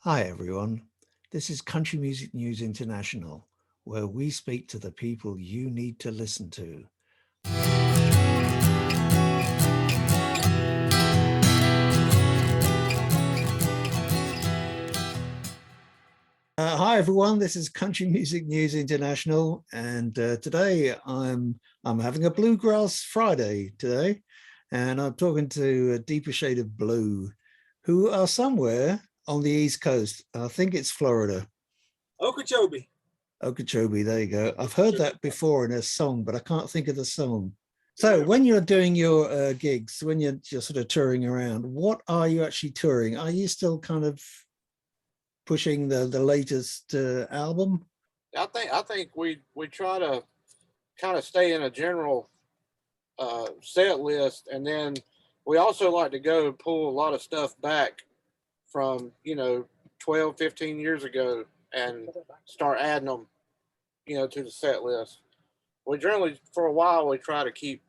Hi, everyone. This is Country Music News International, where we speak to the people you need to listen to. Hi, everyone. This is Country Music News International, and today I'm having a Bluegrass Friday today, and I'm talking to a deeper shade of blue, who are somewhere on the East Coast. I think it's Florida. Okeechobee. Okeechobee, there you go. I've heard that before in a song, but I can't think of the song. So when you're doing your gigs, when you're sort of touring around, what are you actually touring? Are you still kind of pushing the latest album? I think we try to kind of stay in a general set list, and then we also like to go pull a lot of stuff back from 12, 15 years ago and start adding them to the set list. We generally, for a while, we try to keep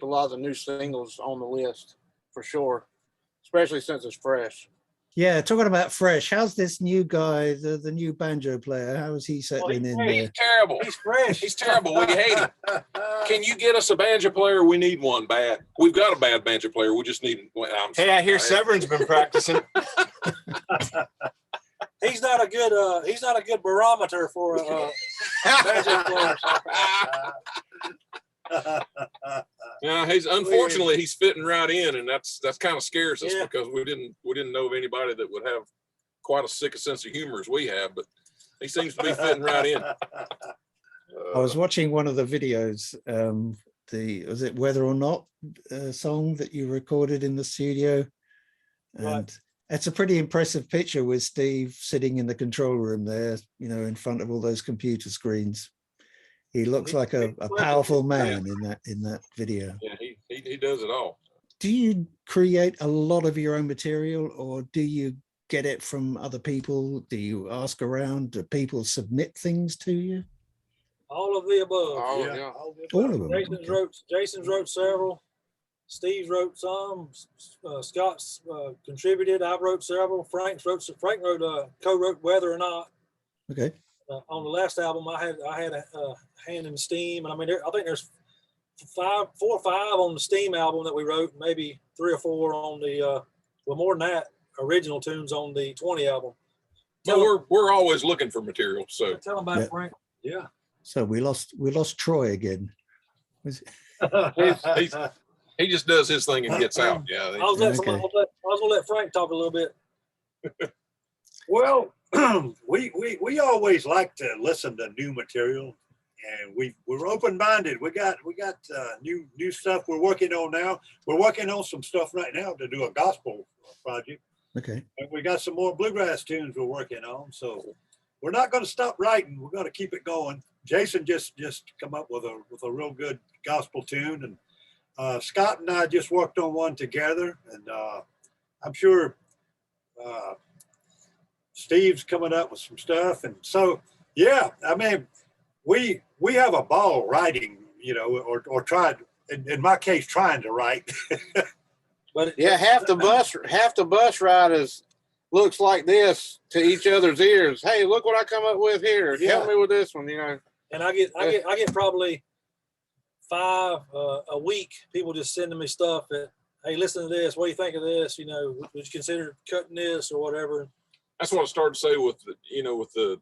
a lot of the new singles on the list for sure, especially since it's fresh. Yeah, talking about fresh, how's this new guy, the new banjo player? How is he settling in He's there? terrible. He's fresh. He's terrible. We hate him. Can you get us a banjo player? We need one bad. We've got a bad banjo player. We just need. Hey, I hear Severin's been practicing. He's not a good barometer for banjo players. Yeah, unfortunately he's fitting right in, and that's kind of scares us Yeah. because we didn't know of anybody that would have quite as sick a sense of humor as we have, but he seems to be fitting right in. I was watching one of the videos, was it Whether or Not song that you recorded in the studio, and Right. it's a pretty impressive picture with Steve sitting in the control room there, in front of all those computer screens. He looks like a powerful man in that video. Yeah, he does it all. Do you create a lot of your own material, or do you get it from other people? Do you ask around? Do people submit things to you? All of the above. Oh yeah. All of them. Jason's wrote several. Steve's wrote some. Scott's contributed. I've wrote several. Frank co-wrote Whether or Not. Okay. On the last album, I had a hand in Steam, and I mean, I think there's 4 or 5 on the Steam album that we wrote, maybe 3 or 4 on the more than that, original tunes on the 20 album. But we're always looking for material. So Tell them about Yeah. Frank. Yeah. So we lost Troy again. he just does his thing and gets out. Yeah. I was gonna let Frank talk a little bit. Well, we always like to listen to new material, and we're open minded. We got new stuff we're working on now. We're working on some stuff right now to do a gospel project. Okay. And we got some more bluegrass tunes we're working on. So we're not going to stop writing. We're going to keep it going. Jason just come up with a real good gospel tune, and Scott and I just worked on one together, and I'm sure Steve's coming up with some stuff. And so, yeah, I mean, we have a ball writing, or tried, in my case, trying to write. But yeah, half the bus ride looks like this to each other's ears. Hey, look what I come up with here. Yeah. Help me with this one, And I get probably 5 a week. People just sending me stuff that, hey, listen to this. What do you think of this? Would you consider cutting this or whatever? That's what I started to say with the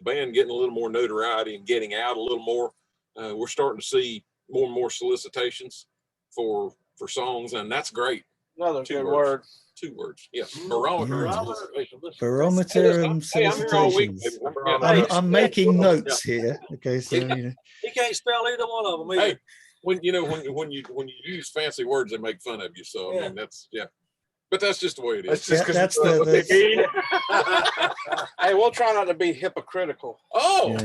band getting a little more notoriety and getting out a little more. We're starting to see more and more solicitations for songs, and that's great. Another Two good words. word. 2 words. Yes. Barometer. Yeah. and solicitation. Barometer and Hey, I'm here all week. solicitations. Yeah. I'm making notes here. Okay, so He can't spell either one of them either. Hey, when you use fancy words, they make fun of you. So I mean, that's but that's just the way it is. that's Hey, we'll try not to be hypocritical. Yeah.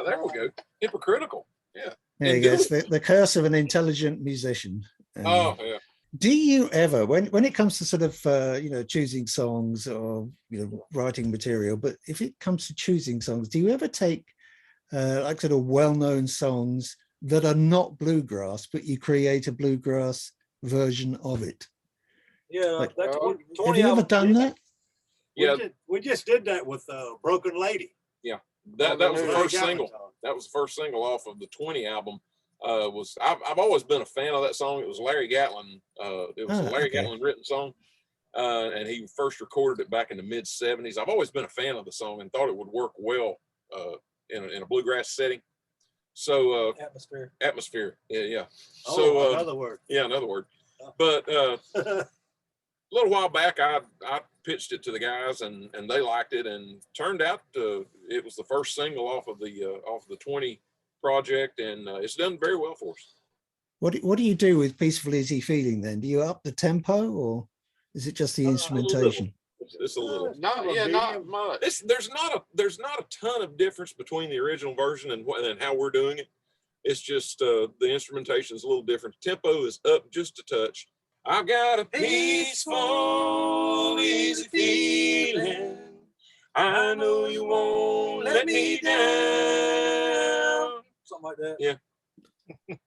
There we go. Hypocritical. Yeah. there you go. It's the curse of an intelligent musician. Oh yeah. Do you ever, when it comes to sort of choosing songs or writing material, but if it comes to choosing songs, do you ever take like sort of well-known songs that are not bluegrass, but you create a bluegrass version of it? Yeah, Like, that's have 20 you ever albums. done that? Yeah, We just did that with Broken Lady. that was the Larry first single. Gatlin's on. That was the first single off of the 20 album. I've always been a fan of that song. It was Larry Gatlin. It was a Larry okay. Gatlin written song, and he first recorded it back in the mid '70s. I've always been a fan of the song and thought it would work well in a bluegrass setting. So atmosphere. Yeah. Oh, So another word. yeah, another word. But a little while back, I pitched it to the guys, and they liked it, and turned out it was the first single off of the 20 project, and it's done very well for us. What do you do with Peaceful Easy Feeling then? Do you up the tempo, or is it just the instrumentation? It's a little. Not much. There's not a ton of difference between the original version and how we're doing it. It's just the instrumentation is a little different. The tempo is up just a touch. I've got a peaceful, easy feeling. I know you won't let me down. Something like that. Yeah. It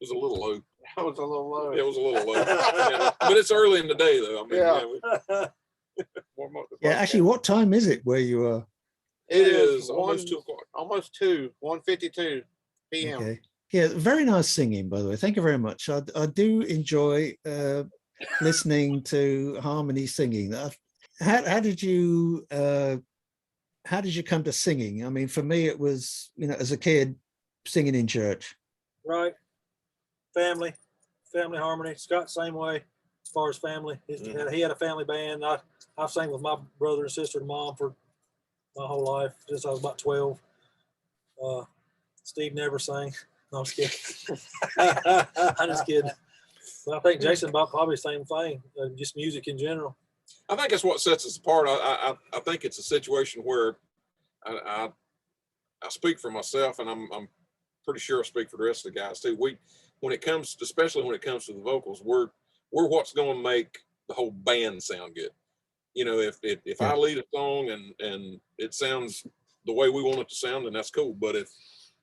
was a little low. That was a little low. It was a little low. Yeah. But it's early in the day, though. I mean, Yeah, actually, what time is it where you are? it is almost 2 o'clock. Almost 1:52 p.m. Okay. Yeah, very nice singing, by the way. Thank you very much. I do enjoy listening to harmony singing. How did you come to singing? I mean, for me, it was, as a kid, singing in church. Right. Family harmony. Scott, same way as far as family. He had a family band. I've sang with my brother and sister and mom for my whole life since I was about 12. Steve never sang. No, I'm just kidding. I'm just kidding. But I think Jason about probably the same thing, just music in general. I think that's what sets us apart. I think it's a situation where I speak for myself, and I'm pretty sure I speak for the rest of the guys too. Especially when it comes to the vocals, we're what's going to make the whole band sound good. If I lead a song and it sounds the way we want it to sound, then that's cool. But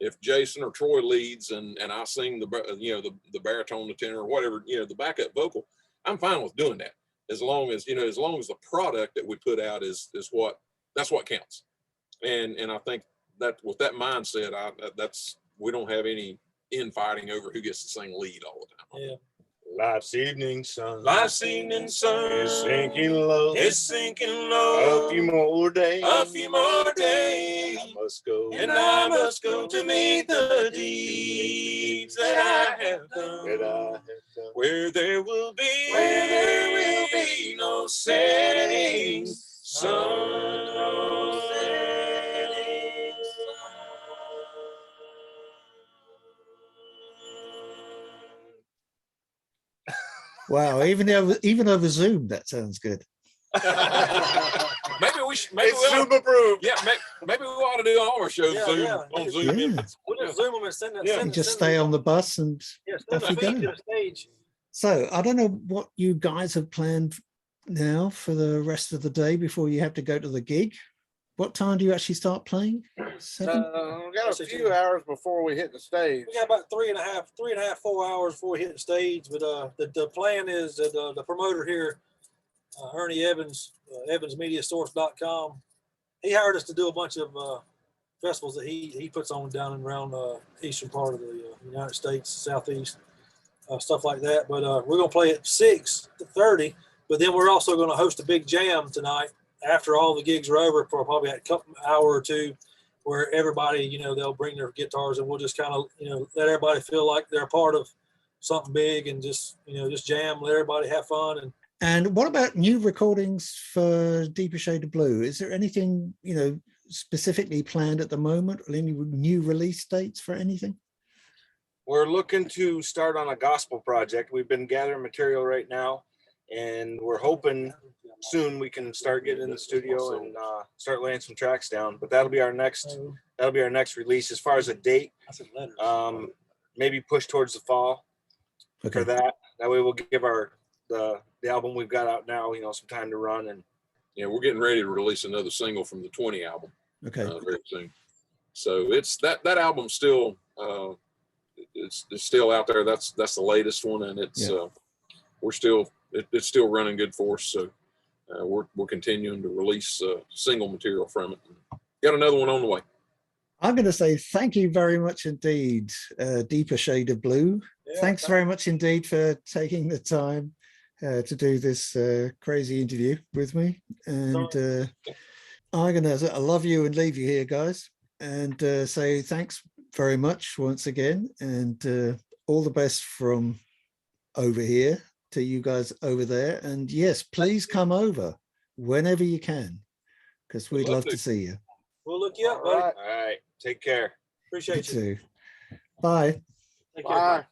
if Jason or Troy leads and I sing the baritone, the tenor, or whatever, the backup vocal, I'm fine with doing that, as long as the product that we put out is what counts. And I think that with that mindset, we don't have any infighting over who gets to sing lead all the time. Yeah. Life's evening sun. Life's evening sun is sinking low. It's sinking low. A few more days. A few more days. I must go. And I must go to meet the deeds that I have done. Where there will be no setting sun. No setting sun. Wow, even over Zoom, that sounds good. Maybe we should. It's Zoom approved. Yeah, maybe we ought to do all our shows on Zoom. Yeah. We'll just Zoom them and send them. You just stay on the bus and send off you the feed go. to the stage. So I don't know what you guys have planned now for the rest of the day before you have to go to the gig. What time do you actually start playing? 7? We got a few hours before we hit the stage. We got about 3.5, 4 hours before we hit the stage. But the plan is that the promoter here, Ernie Evans, evansmediasource.com, he hired us to do a bunch of festivals that he puts on down and around the eastern part of the United States, southeast, stuff like that. But we're going to play at 6:30, but then we're also going to host a big jam tonight after all the gigs are over for probably a couple hour or two, where everybody, they'll bring their guitars and we'll just kind of, let everybody feel like they're a part of something big and just jam, let everybody have fun. And what about new recordings for Deeper Shade of Blue? Is there anything, specifically planned at the moment, or any new release dates for anything? We're looking to start on a gospel project. We've been gathering material right now, and we're hoping soon we can start getting in the studio and start laying some tracks down. But that'll be our next release. As far as a date, maybe push towards the fall for that. That way we'll give the album we've got out now, some time to run. And we're getting ready to release another single from the 20 album. Okay. Very soon. So it's that album's still it's still out there. That's the latest one, and it's it's still running good for us. So we're continuing to release single material from it. Got another one on the way. I'm going to say thank you very much indeed, Deeper Shade of Blue. Yeah, Thanks very much indeed for taking the time to do this crazy interview with me. And I'm going to love you and leave you here, guys, and say thanks very much once again, and all the best from over here to you guys over there. And yes, please come over whenever you can, because we'd love to see you. We'll look you up, All buddy. right. All right. Take care. You Appreciate you. too. Bye. Take care. Bye.